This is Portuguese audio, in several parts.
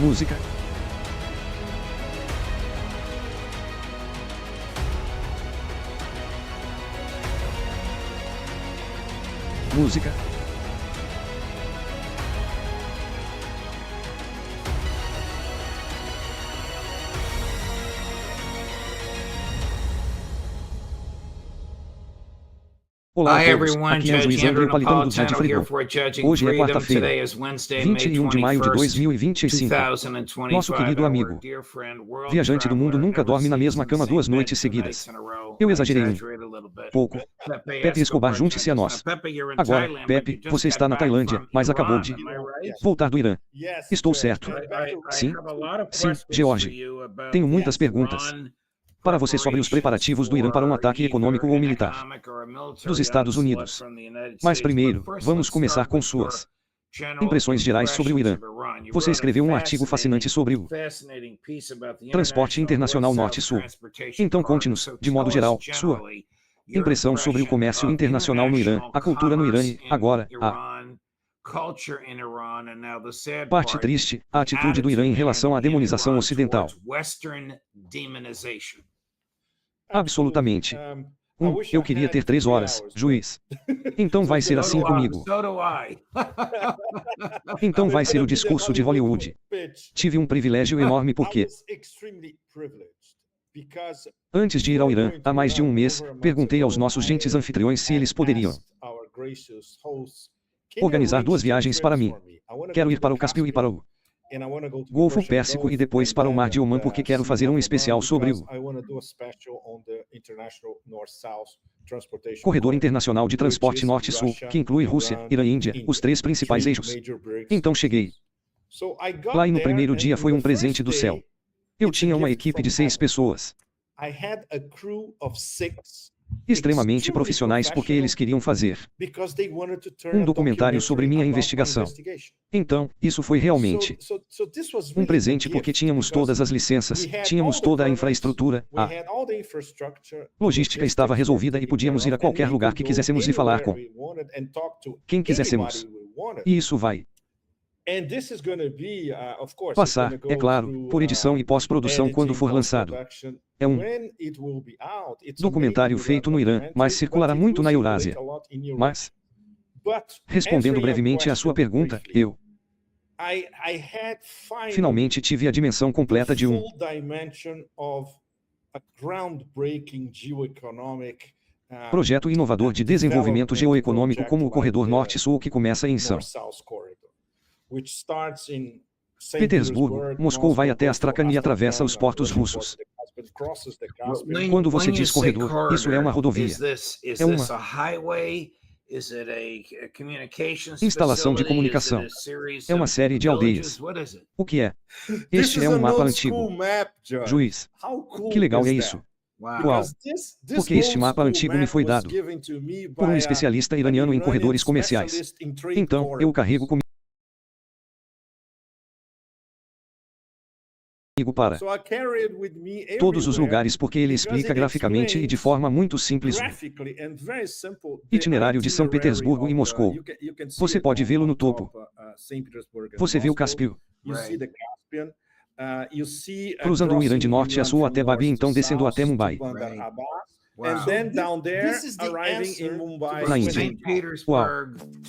Música. Música. Olá a Hi todos, everyone, aqui é o Judge juiz André Andrew Napolitano do Judge Napolitano here Freedom. for Judging Hoje é Freedom. quarta-feira, Today is Wednesday, May 21 de maio de 21st, 2025. 2025. Nosso querido Our amigo, dear friend, world viajante do mundo traveler, nunca never dorme na sleeps mesma in the cama same 2 bed noites 2 nights seguidas. in a row. Eu I exagerei exaggerate a little bit. pouco. Pepe Escobar, junte-se a nós. Now, Pepe, you're in Agora, Thailand, but Pepe, you just você got está na back Tailândia, from mas acabou Iran, de am I right? voltar do Irã. Estou certo. I Sim, have a lot of sim, questions for George. you about Tenho muitas perguntas Iran para você sobre os preparativos do Irã para um ataque econômico ou militar dos Estados Unidos. Mas primeiro, vamos começar com suas impressões gerais sobre o Irã. Você escreveu um artigo fascinante sobre o transporte internacional norte-sul. Então conte-nos, de modo geral, sua impressão sobre o comércio internacional no Irã, a cultura no Irã e, agora, a parte triste, a atitude do Irã em relação à demonização ocidental. Absolutamente. Eu queria ter 3 horas, juiz. Então vai ser assim comigo. Então vai ser o discurso de Hollywood. Tive um privilégio enorme porque, antes de ir ao Irã, há mais de um mês, perguntei aos nossos gentis anfitriões se eles poderiam organizar 2 viagens para mim. Quero ir para o Cáspio e para o Golfo Pérsico e depois para o Mar de Omã porque quero fazer um especial sobre o Corredor Internacional de Transporte Norte-Sul, que inclui Rússia, Irã e Índia, os 3 principais eixos. Então cheguei lá e no primeiro dia foi um presente do céu. Eu tinha uma equipe de 6 pessoas. Extremamente profissionais porque eles queriam fazer um documentário sobre minha investigação. Então, isso foi realmente um presente porque tínhamos todas as licenças, tínhamos toda a infraestrutura, a logística estava resolvida e podíamos ir a qualquer lugar que quiséssemos e falar com quem quiséssemos. E isso vai passar, é claro, por edição e pós-produção quando for lançado. É um documentário feito no Irã, mas circulará muito na Eurásia. Mas, respondendo brevemente à sua pergunta, eu finalmente tive a dimensão completa de um projeto inovador de desenvolvimento geoeconômico como o Corredor Norte-Sul que começa em São Petersburgo, Moscou vai até Astrakhan e atravessa os portos russos. Quando você diz corredor, isso é uma rodovia. É uma instalação de comunicação. É uma série de aldeias. O que é? Este é um mapa antigo. Juiz. Que legal é isso? Uau! Porque este mapa antigo me foi dado por um especialista iraniano em corredores comerciais. Então, eu o carrego comigo para todos os lugares porque ele explica graficamente e de forma muito simples o itinerário de São Petersburgo e Moscou. Você pode vê-lo no topo. Você vê o Cáspio. Cruzando o Irã de norte a sul até Babi, então descendo até Mumbai. Na Índia. Uau!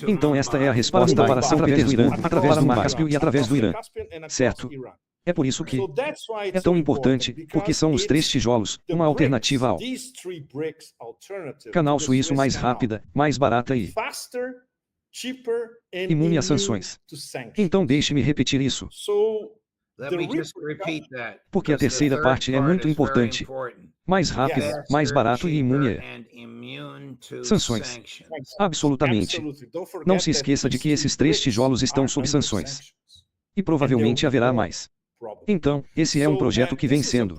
Então esta é a resposta para São Petersburgo do Irã, através do Mar Cáspio e através do Irã. Certo? É por isso que é tão importante, porque são os 3 tijolos, uma alternativa ao canal suíço mais rápida, mais barata e imune a sanções. Então deixe-me repetir isso. Porque a terceira parte é muito importante. Mais rápido, mais barato e imune a sanções. Absolutamente. Não se esqueça de que esses 3 tijolos estão sob sanções. E provavelmente haverá mais. Então, esse é um projeto que vem sendo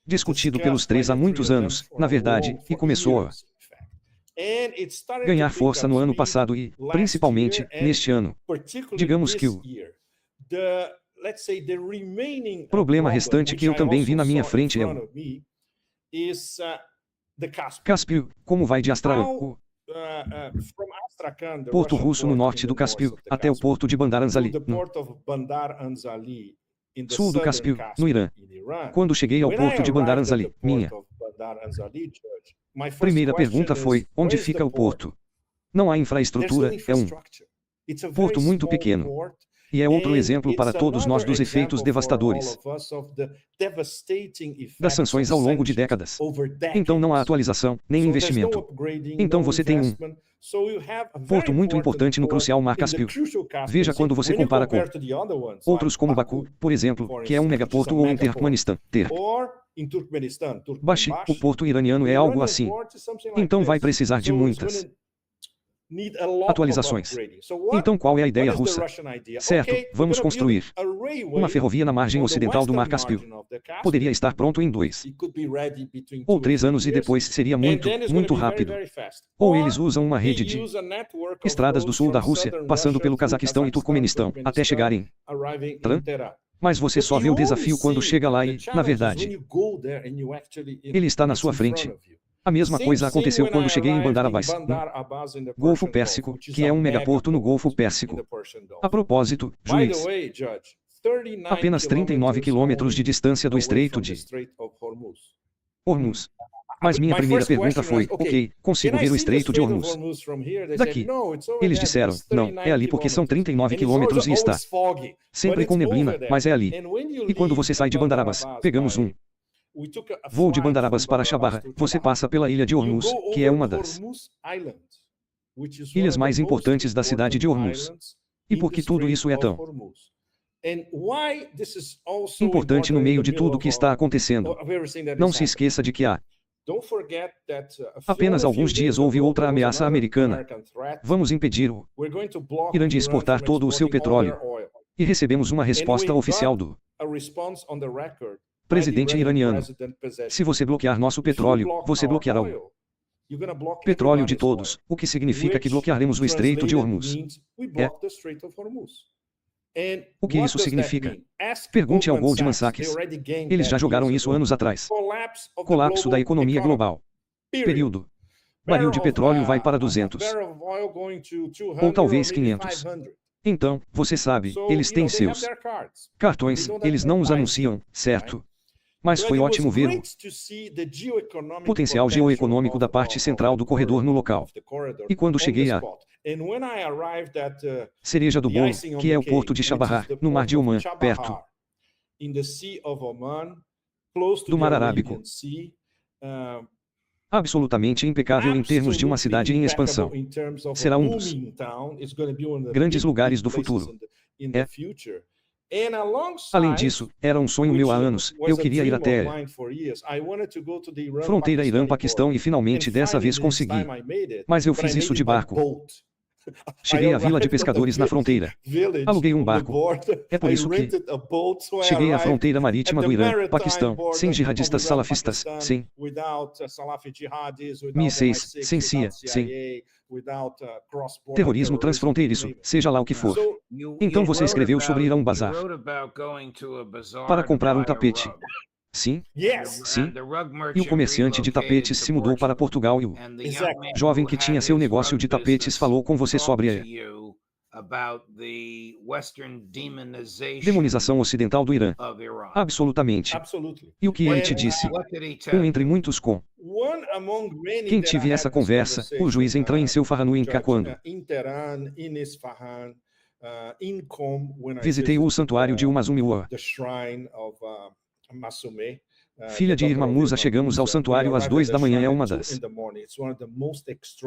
discutido pelos 3 há muitos anos, na verdade, e começou a ganhar força no ano passado e, principalmente, neste ano. Digamos que o problema restante que eu também vi na minha frente é o Cáspio, como vai de Astrakhan, Porto russo no norte do Cáspio, até o porto de Bandar Anzali, no sul do Cáspio, no Irã. Quando cheguei ao porto de Bandar Anzali, minha primeira pergunta foi: onde fica o porto? Não há infraestrutura, é um porto muito pequeno. E é outro exemplo para todos nós dos efeitos devastadores das sanções ao longo de décadas. Então não há atualização, nem investimento. Então você tem um porto muito importante no crucial Mar Cáspio. Veja quando você compara com outros como Baku, por exemplo, que é um megaporto, ou em Turkmenistão, Bashi, o porto iraniano é algo assim. Então vai precisar de muitas atualizações. Então qual é a ideia russa? Certo, vamos construir uma ferrovia na margem ocidental do Mar Cáspio. Poderia estar pronto em 2 ou 3 anos e depois seria muito rápido. Ou eles usam uma rede de estradas do sul da Rússia, passando pelo Cazaquistão e Turcomenistão, até chegar em Tran. Mas você só vê o desafio quando chega lá e, na verdade, ele está na sua frente. A mesma coisa aconteceu quando cheguei em Bandar Abbas, no Golfo Pérsico, que é um megaporto no Golfo Pérsico. A propósito, juiz, apenas 39 quilômetros de distância do Estreito de Hormuz. Mas minha primeira pergunta foi: ok, consigo ver o Estreito de Hormuz daqui? Eles disseram: não, é ali porque são 39 quilômetros e está sempre com neblina, mas é ali. E quando você sai de Bandar Abbas, pegamos um voo de Bandar Abbas para Chabarra, você passa pela ilha de Hormuz, que é uma das ilhas mais importantes da cidade de Hormuz. E por que tudo isso é tão importante no meio de tudo o que está acontecendo? Não se esqueça de que há apenas alguns dias houve outra ameaça americana. Vamos impedir o Irã de exportar todo o seu petróleo. E recebemos uma resposta oficial do presidente iraniano: se você bloquear nosso petróleo, você bloqueará o petróleo de todos, o que significa que bloquearemos o Estreito de Hormuz. O que isso significa? Pergunte ao Goldman Sachs. Eles já jogaram isso anos atrás. Colapso da economia global. Período. Barril de petróleo vai para 200. Ou talvez 500. Então, você sabe, eles têm seus cartões, eles não os anunciam, certo? Mas foi ótimo ver o potencial geoeconômico da parte central do corredor no local. E quando cheguei a cereja do bolo, que é o porto de Chabarra, no Mar de Oman, perto do Mar Arábico. Absolutamente impecável em termos de uma cidade em expansão. Será um dos grandes lugares do futuro. Além disso, era um sonho meu há anos, eu queria ir até a fronteira Irã-Paquistão e finalmente dessa vez consegui. Mas eu fiz isso de barco. Cheguei à vila de pescadores na fronteira. Aluguei um barco. É por isso que cheguei à fronteira marítima do Irã, Paquistão, sem jihadistas salafistas, sem mísseis, sem CIA, sem terrorismo transfronteiriço, seja lá o que for. Então você escreveu sobre ir a um bazar para comprar um tapete. Sim, sim. E o comerciante de tapetes se mudou para Portugal e o jovem que tinha seu negócio de tapetes falou com você sobre a demonização ocidental do Irã. Absolutamente. E o que ele te disse? Entre muitos com quem tive essa conversa, o juiz entrou em seu Farhanu em quando visitei o santuário de Umazumiwa. Filha de Irmã Musa, chegamos ao santuário às 2 da manhã. É uma das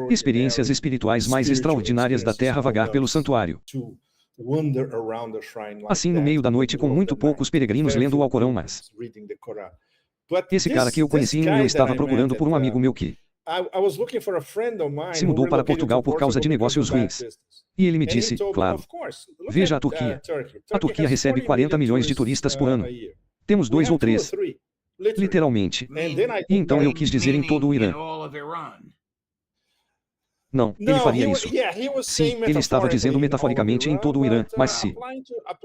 experiências espirituais mais extraordinárias da Terra, vagar pelo santuário. Assim no meio da noite, com muito poucos peregrinos lendo o Alcorão, mas esse cara que eu conheci eu estava procurando por um amigo meu que se mudou para Portugal por causa de negócios ruins. E ele me disse, claro, veja a Turquia. A Turquia recebe 40 milhões de turistas por ano. Temos 2 ou 3. Literalmente. E então eu quis dizer em todo o Irã. Não, ele faria isso. Sim, ele estava dizendo metaforicamente em todo o Irã, mas se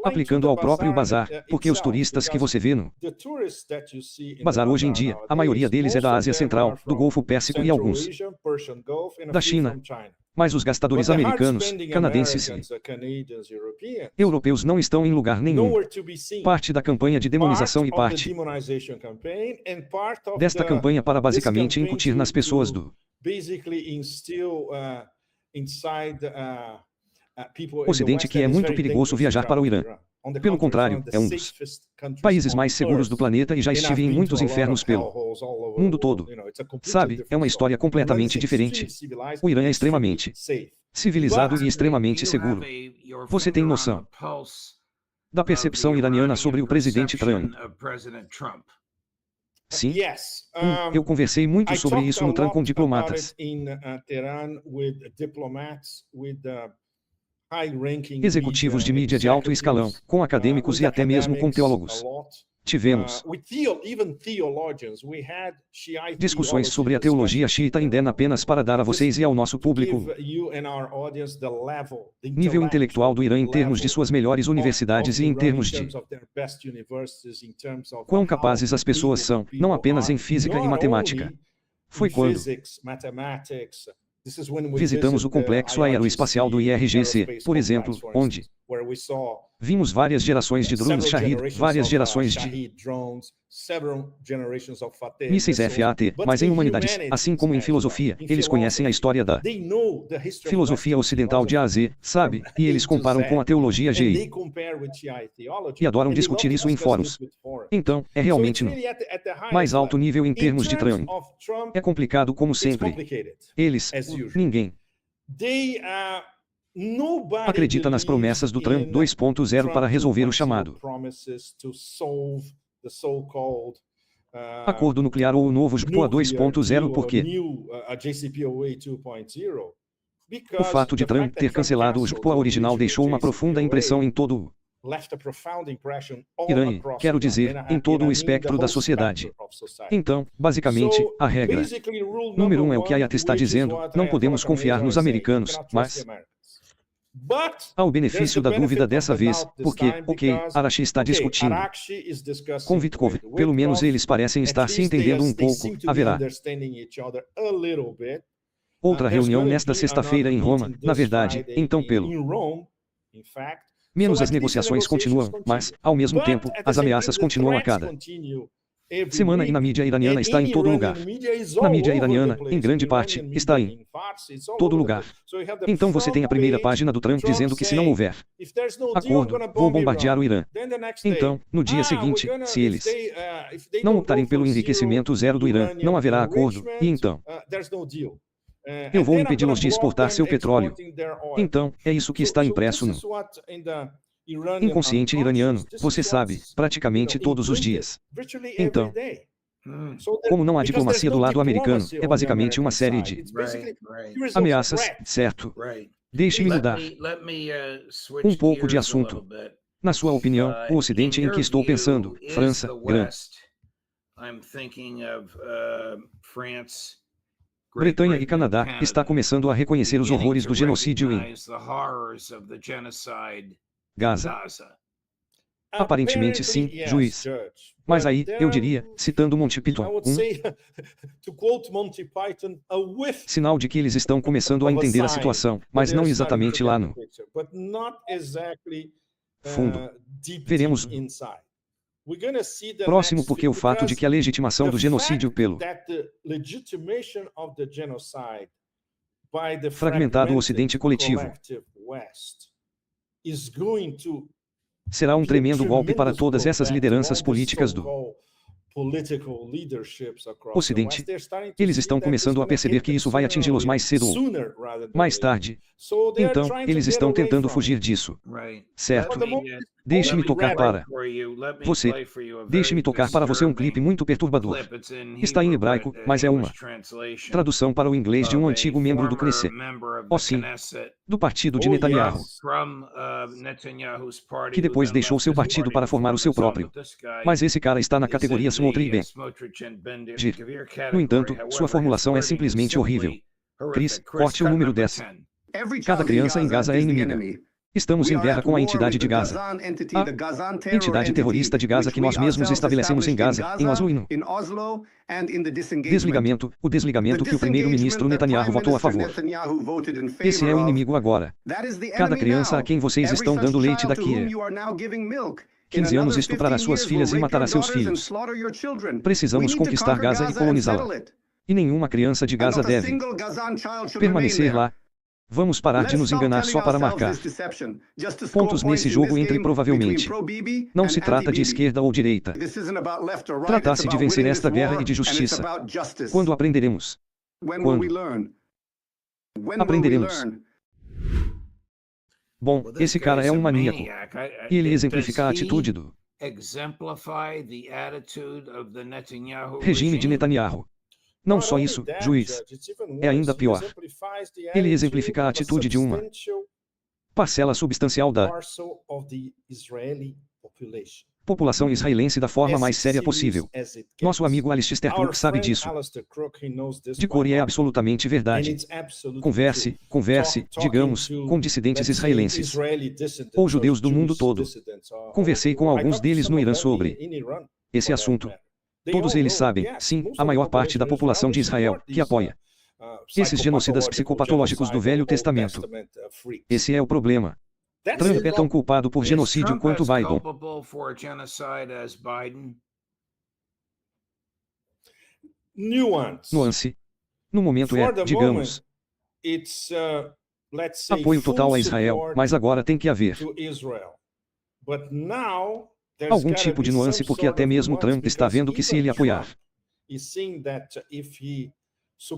aplicando ao próprio bazar, porque os turistas que você vê no bazar hoje em dia, a maioria deles é da Ásia Central, do Golfo Pérsico e alguns da China. Mas os gastadores americanos, canadenses e europeus não estão em lugar nenhum. Parte da campanha de demonização e parte desta campanha para basicamente incutir nas pessoas do Ocidente que é muito perigoso viajar para o Irã. Pelo contrário, é um dos países mais seguros do planeta e já estive em muitos infernos pelo mundo todo. Sabe, é uma história completamente diferente. O Irã é extremamente civilizado e extremamente seguro. Você tem noção da percepção iraniana sobre o presidente Trump? Sim. Eu conversei muito sobre isso no Trump com diplomatas, executivos de mídia de alto escalão, com acadêmicos e até mesmo com teólogos. Tivemos discussões sobre a teologia xiita indena apenas para dar a vocês e ao nosso público nível intelectual do Irã em termos de suas melhores universidades e em termos de quão capazes as pessoas são, não apenas em física e matemática. Foi quando visitamos o complexo aeroespacial do IRGC, por exemplo, onde vimos várias gerações de drones Shahid, várias gerações de mísseis FAT, mas em humanidades, assim como em filosofia, eles conhecem a história da filosofia ocidental de A a Z, sabe? E eles comparam com a teologia GI. E adoram discutir isso em fóruns. Então, é realmente no mais alto nível em termos de Trump. É complicado como sempre. Eles, ninguém acredita nas promessas do Trump 2.0 para resolver o chamado acordo nuclear ou o novo JCPOA 2.0 porque o fato de Trump ter cancelado o JCPOA original deixou uma profunda impressão em todo o Irã e, quero dizer, em todo o espectro da sociedade. Então, basicamente, a regra número 1 é o que a IAT está dizendo, não podemos confiar nos americanos, mas há o benefício da dúvida dessa vez, porque, Arashi está discutindo com Vitkov, pelo menos eles parecem estar se entendendo um pouco, haverá outra reunião nesta sexta-feira em Roma, na verdade, então pelo menos as negociações continuam, mas, ao mesmo tempo, as ameaças continuam a cada semana e na mídia iraniana está em todo lugar. Na mídia iraniana, em grande parte, está em todo lugar. Então você tem a primeira página do Trump dizendo que se não houver acordo, vou bombardear o Irã. Então, no dia seguinte, se eles não optarem pelo enriquecimento zero do Irã, não haverá acordo, e então eu vou impedi-los de exportar seu petróleo. Então, é isso que está impresso no inconsciente iraniano, você sabe, praticamente todos os dias. Então, como não há diplomacia do lado americano, é basicamente uma série de ameaças, certo? Deixe-me mudar um pouco de assunto. Na sua opinião, o Ocidente em que estou pensando, França, Bretanha e Canadá, está começando a reconhecer os horrores do genocídio em Gaza. Aparentemente sim, juiz. Mas aí, eu diria, citando Monty Python, sinal de que eles estão começando a entender a situação, mas não exatamente lá no fundo. Veremos próximo porque o fato de que a legitimação do genocídio pelo fragmentado Ocidente coletivo será um tremendo golpe para todas essas lideranças políticas do Ocidente. Eles estão começando a perceber que isso vai atingi-los mais cedo ou mais tarde. Então, eles estão tentando fugir disso. Certo? Deixe-me tocar para você. Deixe-me tocar para você um clipe muito perturbador. Está em hebraico, mas é uma tradução para o inglês de um antigo membro do Knesset. Oh sim, do partido de Netanyahu, que depois deixou seu partido para formar o seu próprio. Mas esse cara está na categoria Smotrich Ben. No entanto, sua formulação é simplesmente horrível. Chris, corte o número 10. Cada criança em Gaza é inimiga. Estamos em guerra com a entidade de Gaza. A entidade terrorista de Gaza que nós mesmos estabelecemos em Gaza, em Oslo e no desligamento, o desligamento que o primeiro-ministro Netanyahu votou a favor. Esse é o inimigo agora. Cada criança a quem vocês estão dando leite daqui é 15 anos estuprará suas filhas e matará seus filhos. Precisamos conquistar Gaza e colonizá-la. E nenhuma criança de Gaza deve permanecer lá. Vamos parar de nos enganar só para marcar pontos nesse jogo entre provavelmente. Não se trata de esquerda ou direita. Trata-se de vencer esta guerra e de justiça. Quando aprenderemos? Quando aprenderemos? Bom, esse cara é um maníaco. E ele exemplifica a atitude do regime de Netanyahu. Não só isso, juiz. É ainda pior. Ele exemplifica a atitude de uma parcela substancial da população israelense da forma mais séria possível. Nosso amigo Alistair Crook sabe disso. De cor e é absolutamente verdade. Converse, digamos, com dissidentes israelenses. Ou judeus do mundo todo. Conversei com alguns deles no Irã sobre esse assunto. Todos eles sabem, sim, a maior parte da população de Israel, que apoia esses genocidas psicopatológicos do Velho Testamento. Esse é o problema. Trump é tão culpado por genocídio quanto Biden. Nuance. No momento é, digamos, apoio total a Israel, mas agora tem que haver algum tipo de nuance porque até mesmo Trump está vendo que se ele apoiar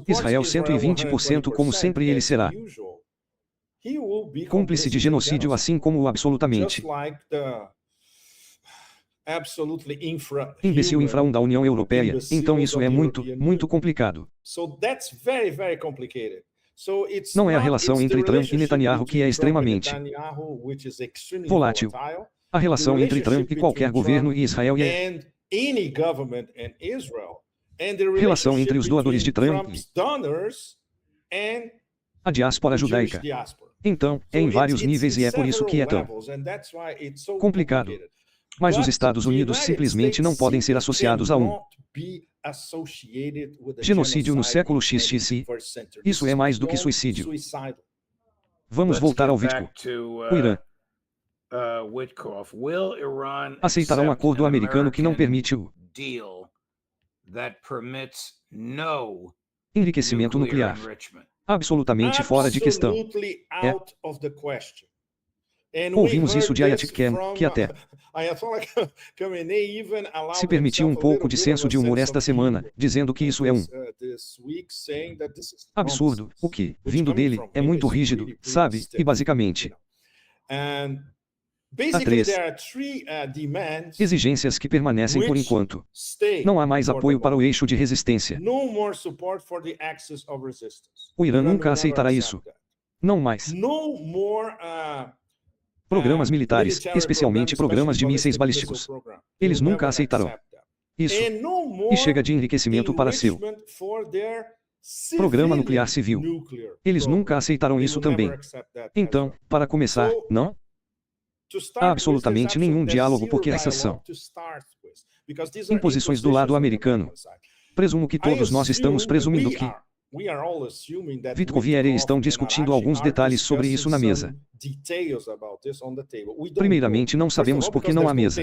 Israel 120% como sempre ele será cúmplice de genocídio assim como o absolutamente imbecil infra-1 da União Europeia, então isso é muito complicado. Não é a relação entre Trump e Netanyahu que é extremamente volátil. A relação entre Trump e qualquer governo e Israel é relação entre os doadores de Trump e a diáspora judaica. Então, é em vários níveis e é por isso que é tão complicado. Mas os Estados Unidos simplesmente não podem ser associados a um genocídio no século XXI. Isso é mais do que suicídio. Vamos voltar ao Vitko. O Irã aceitará um acordo americano que não permite o enriquecimento nuclear. Absolutamente fora de questão. Ouvimos isso de Ayatollah Khamenei, que até se permitiu um pouco de senso de humor esta semana, dizendo que isso é um absurdo, o que, vindo dele, é muito rígido, sabe, e basicamente há três exigências que permanecem por enquanto. Não há mais apoio para o eixo de resistência. O Irã nunca aceitará isso. Não mais programas militares, especialmente programas de mísseis balísticos. Eles nunca aceitarão isso. E chega de enriquecimento para seu programa nuclear civil. Eles nunca aceitarão isso também. Então, para começar, não há absolutamente nenhum diálogo porque essas são imposições do lado americano. Presumo que todos nós estamos presumindo que Witkoff e Ere estão discutindo alguns detalhes sobre isso na mesa. Primeiramente, não sabemos por que não há mesa.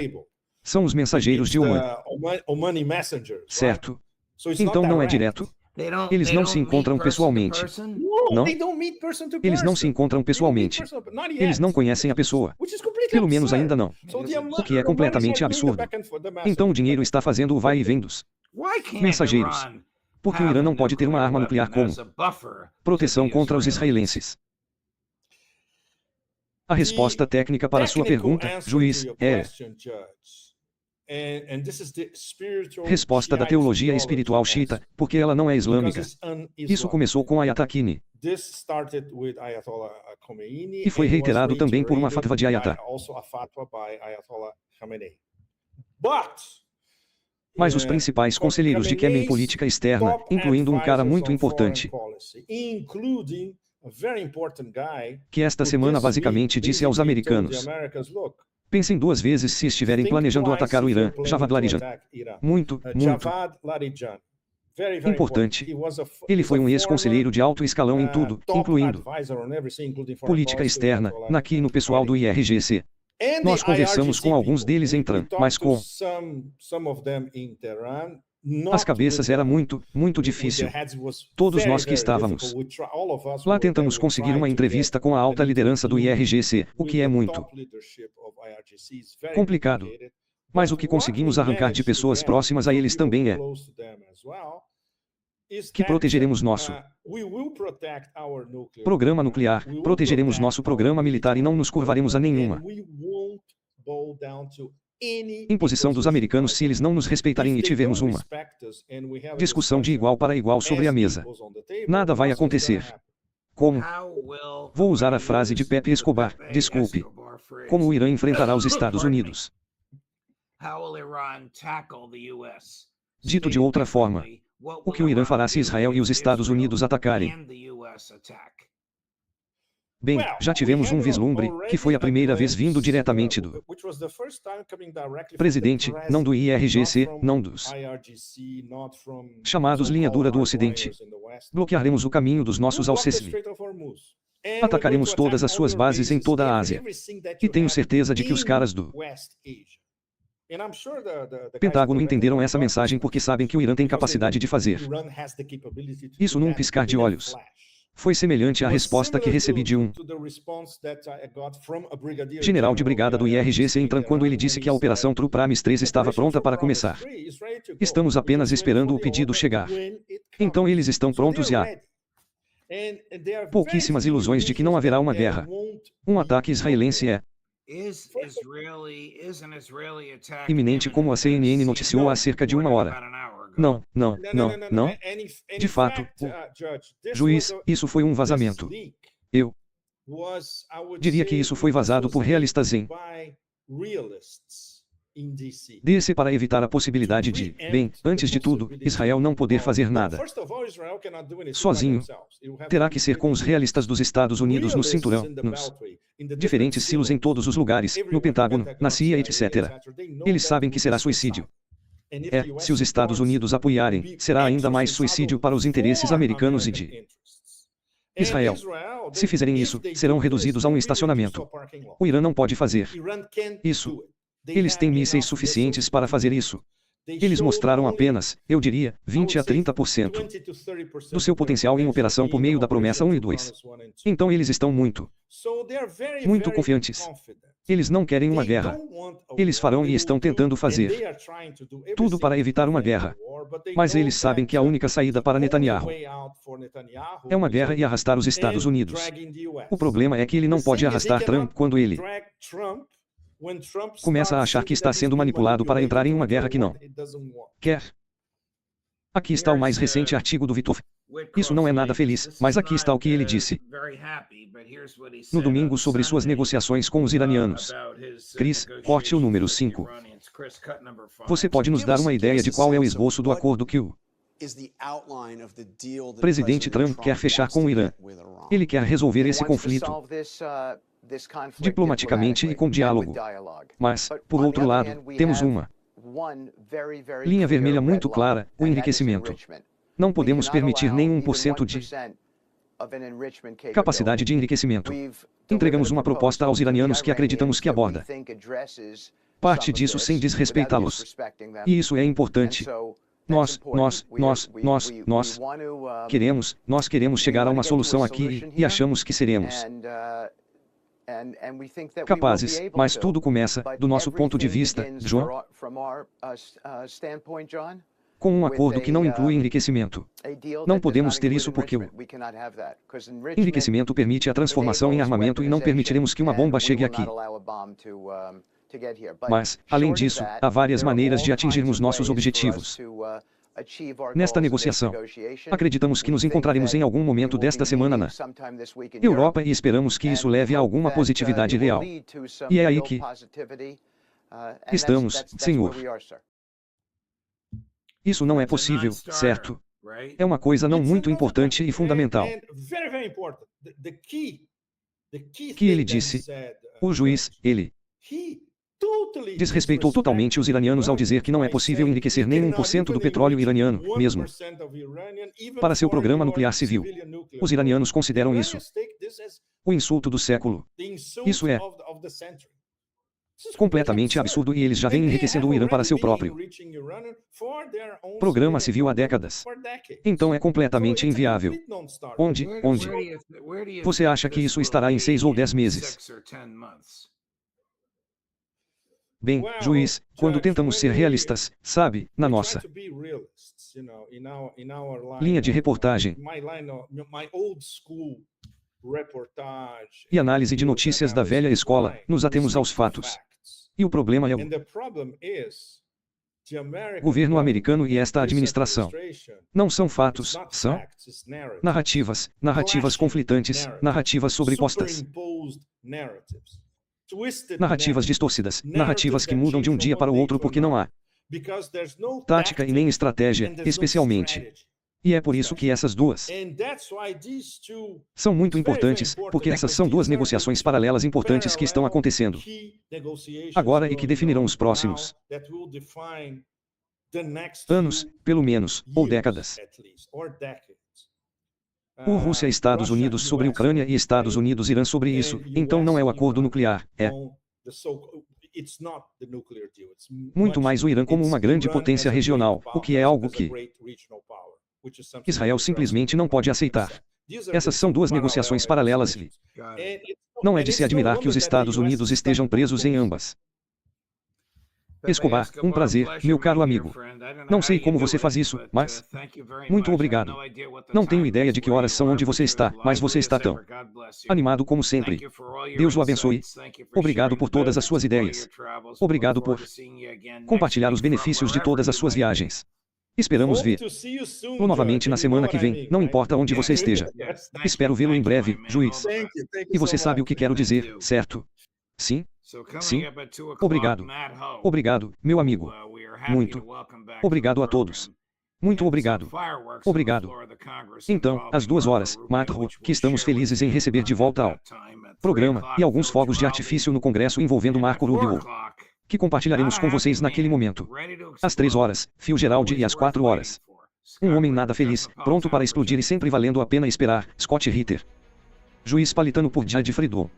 São os mensageiros de Oman. Certo. Então não é direto? Eles não se encontram pessoalmente. Não? Eles não se encontram pessoalmente. Eles não conhecem a pessoa. Pelo menos ainda não. O que é completamente absurdo. Então o dinheiro está fazendo o vai e vem dos mensageiros. Porque o Irã não pode ter uma arma nuclear como proteção contra os israelenses. A resposta técnica para sua pergunta, juiz, é resposta da teologia espiritual xiita, porque ela não é islâmica. Isso começou com Ayatollah Khamenei. E foi reiterado também por uma fatwa de Ayatollah. Mas os principais conselheiros de Khamenei em política externa, incluindo um cara muito importante, que esta semana basicamente disse aos americanos: pensem duas vezes se estiverem planejando atacar o Irã, Javad Larijani. Muito importante. Ele foi um ex-conselheiro de alto escalão em tudo, incluindo política externa, NACI e no pessoal do IRGC. Nós conversamos com alguns deles em Teherã, mas com as cabeças era muito difícil. Todos nós que estávamos lá tentamos conseguir uma entrevista com a alta liderança do IRGC, o que é muito complicado. Mas o que conseguimos arrancar de pessoas próximas a eles também é que protegeremos nosso programa nuclear, protegeremos nosso programa militar e não nos curvaremos a nenhuma imposição dos americanos se eles não nos respeitarem e tivermos uma discussão de igual para igual sobre a mesa. Nada vai acontecer. Como? Vou usar a frase de Pepe Escobar, desculpe. Como o Irã enfrentará os Estados Unidos? Dito de outra forma, o que o Irã fará se Israel e os Estados Unidos atacarem? Bem, já tivemos um vislumbre, que foi a primeira vez vindo diretamente do presidente, não do IRGC, não dos chamados linha dura do Ocidente. Bloquearemos o caminho dos nossos ao Cesve. Atacaremos todas as suas bases em toda a Ásia. E tenho certeza de que os caras do Pentágono entenderam essa mensagem porque sabem que o Irã tem capacidade de fazer isso num piscar de olhos. Foi semelhante à resposta que recebi de um general de brigada do IRGC em Teherã quando ele disse que a operação True Promise 3 estava pronta para começar. Estamos apenas esperando o pedido chegar. Então eles estão prontos e há pouquíssimas ilusões de que não haverá uma guerra. Um ataque israelense é iminente, como a CNN noticiou há cerca de uma hora. Não. De fato, juiz, isso foi um vazamento. Eu diria que isso foi vazado por realistas em DC para evitar a possibilidade de, bem, antes de tudo, Israel não poder fazer nada sozinho. Terá que ser com os realistas dos Estados Unidos no cinturão, nos diferentes silos em todos os lugares, no Pentágono, na CIA, etc. Eles sabem que será suicídio. Se os Estados Unidos apoiarem, será ainda mais suicídio para os interesses americanos e de Israel. Se fizerem isso, serão reduzidos a um estacionamento. O Irã não pode fazer isso. Eles têm mísseis suficientes para fazer isso. Eles mostraram apenas, eu diria, 20 a 30% do seu potencial em operação por meio da promessa 1 e 2. Então eles estão muito confiantes. Eles não querem uma guerra. Eles farão e estão tentando fazer tudo para evitar uma guerra. Mas eles sabem que a única saída para Netanyahu é uma guerra e arrastar os Estados Unidos. O problema é que ele não pode arrastar Trump quando ele começa a achar que está sendo manipulado para entrar em uma guerra que não quer. Aqui está o mais recente artigo do Vitor. Isso não é nada feliz, mas aqui está o que ele disse no domingo sobre suas negociações com os iranianos. Chris, corte o número 5. Você pode nos dar uma ideia de qual é o esboço do acordo que o presidente Trump quer fechar com o Irã? Ele quer resolver esse conflito diplomaticamente e com diálogo. Mas, por outro lado, temos uma linha vermelha muito clara, o enriquecimento. Não podemos permitir nem 1% de capacidade de enriquecimento. Entregamos uma proposta aos iranianos que acreditamos que aborda parte disso sem desrespeitá-los. E isso é importante. Nós queremos chegar a uma solução aqui e achamos que seremos capazes, mas tudo começa, do nosso ponto de vista, John, com um acordo que não inclui enriquecimento. Não podemos ter isso porque o enriquecimento permite a transformação em armamento e não permitiremos que uma bomba chegue aqui. Mas, além disso, há várias maneiras de atingirmos nossos objetivos. Nesta negociação, acreditamos que nos encontraremos em algum momento desta semana na Europa e esperamos que isso leve a alguma positividade real. E é aí que estamos, Senhor. Isso não é possível, certo? É uma coisa não muito importante e fundamental. Que ele disse, o juiz, ele desrespeitou totalmente os iranianos ao dizer que não é possível enriquecer nem 1% do petróleo iraniano, mesmo para seu programa nuclear civil. Os iranianos consideram isso o insulto do século. Isso é completamente absurdo e eles já vêm enriquecendo o Irã para seu próprio programa civil há décadas. Então é completamente inviável. Onde você acha que isso estará em 6 ou 10 meses? Bem, juiz, quando tentamos ser realistas, sabe, na nossa linha de reportagem e análise de notícias da velha escola, nos atemos aos fatos. E o problema é o governo americano e esta administração. Não são fatos, são narrativas conflitantes, narrativas sobrepostas. Narrativas distorcidas, narrativas que mudam de um dia para o outro porque não há tática e nem estratégia, especialmente. E é por isso que essas duas são muito importantes, porque essas são duas negociações paralelas importantes que estão acontecendo agora e que definirão os próximos anos, pelo menos, ou décadas. O Rússia e Estados Unidos sobre Ucrânia e Estados Unidos Irã sobre isso, então não é o acordo nuclear, é muito mais o Irã como uma grande potência regional, o que é algo que Israel simplesmente não pode aceitar. Essas são duas negociações paralelas e não é de se admirar que os Estados Unidos estejam presos em ambas. Escobar, um prazer, meu caro amigo. Não sei como você faz isso, mas muito obrigado. Não tenho ideia de que horas são onde você está, mas você está tão animado como sempre. Deus o abençoe. Obrigado por todas as suas ideias. Obrigado por compartilhar os benefícios de todas as suas viagens. Esperamos vê-lo novamente na semana que vem, não importa onde você esteja. Espero vê-lo em breve, juiz. E você sabe o que quero dizer, certo? Sim? Sim? Obrigado. Obrigado, meu amigo. Muito obrigado a todos. Muito obrigado. Obrigado. Então, às 2 horas, Matro, que estamos felizes em receber de volta ao programa, e alguns fogos de artifício no Congresso envolvendo Marco Rubio, que compartilharemos com vocês naquele momento. Às 3 horas, Phil Geraldi e às 4 horas. Um homem nada feliz, pronto para explodir e sempre valendo a pena esperar, Scott Ritter. Juiz Palitano por Jade Friedel.